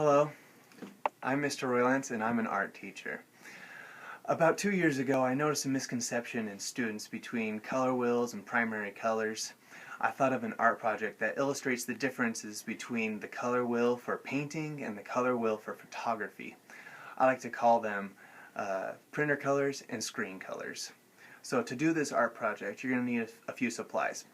Hello, I'm Mr. Roylance and I'm an art teacher. About 2 years ago I noticed a misconception in students between color wheels and primary colors. I thought of an art project that illustrates the differences between the color wheel for painting and the color wheel for photography. I like to call them printer colors and screen colors. So to do this art project you're going to need a few supplies.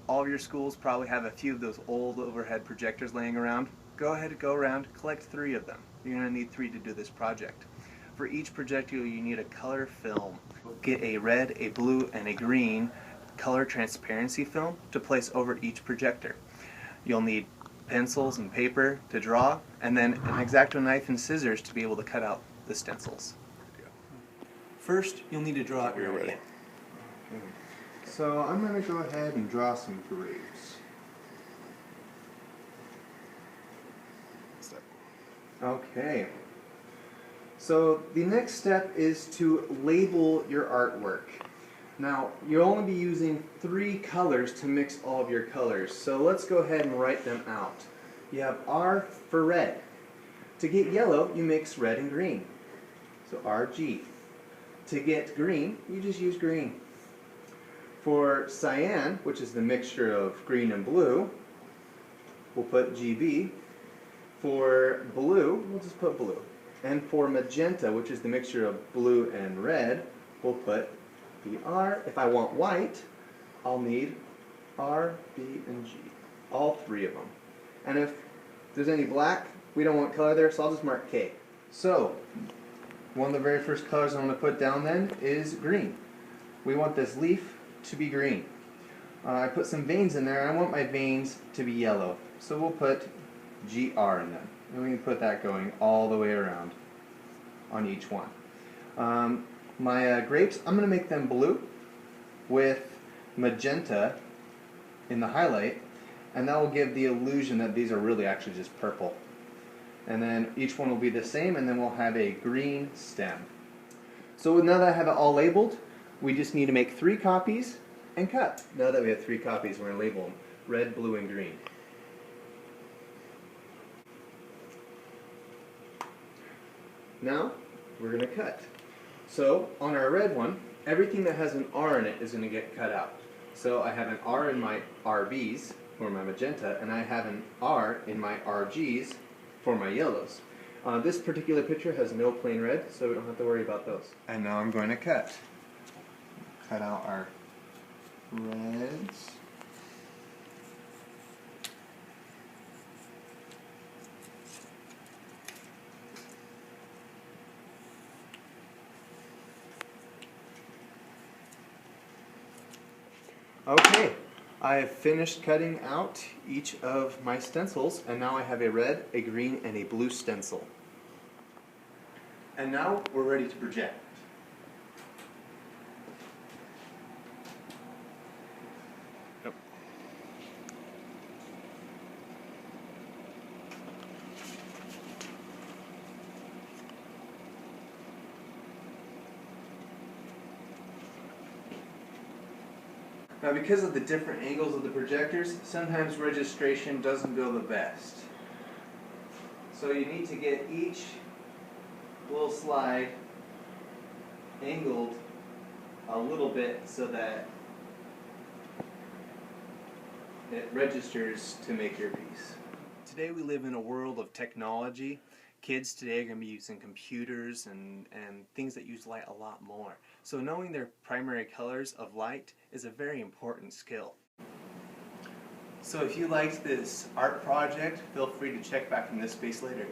All of your schools probably have a few of those old overhead projectors laying around. Go ahead and go around, collect 3 of them. You're going to need 3 to do this project. For each projector you need a color film. Get a red, a blue, and a green color transparency film to place over each projector. You'll need pencils and paper to draw, and then an X-Acto knife and scissors to be able to cut out the stencils. First, you'll need to draw your ready. So I'm going to go ahead and draw some grapes. Okay. So the next step is to label your artwork. Now, you'll only be using 3 colors to mix all of your colors. So let's go ahead and write them out. You have R for red. To get yellow, you mix red and green. So RG. To get green, you just use green. For cyan, which is the mixture of green and blue, we'll put GB. For blue, we'll just put blue. And for magenta, which is the mixture of blue and red, we'll put BR. If I want white, I'll need R, B, and G. All 3 of them. And if there's any black, we don't want color there, so I'll just mark K. So, one of the very first colors I'm going to put down then is green. We want this leaf to be green. I put some veins in there, and I want my veins to be yellow. So we'll put GR in them. And we can put that going all the way around on each one. My grapes, I'm going to make them blue with magenta in the highlight, and that will give the illusion that these are really actually just purple. And then each one will be the same, and then we'll have a green stem. So now that I have it all labeled, we just need to make 3 copies and cut. Now that we have 3 copies, we're going to label them red, blue, and green. Now, we're going to cut. So, on our red one, everything that has an R in it is going to get cut out. So I have an R in my RBs for my magenta, and I have an R in my RGs for my yellows. This particular picture has no plain red, so we don't have to worry about those. And now I'm going to cut. Cut out our reds. Okay, I have finished cutting out each of my stencils, and now I have a red, a green, and a blue stencil. And now we're ready to project. Yep. Now, because of the different angles of the projectors, sometimes registration doesn't go the best. So you need to get each little slide angled a little bit so that it registers to make your piece. Today we live in a world of technology. Kids today are going to be using computers and things that use light a lot more. So knowing their primary colors of light is a very important skill. So if you liked this art project, feel free to check back in this space later.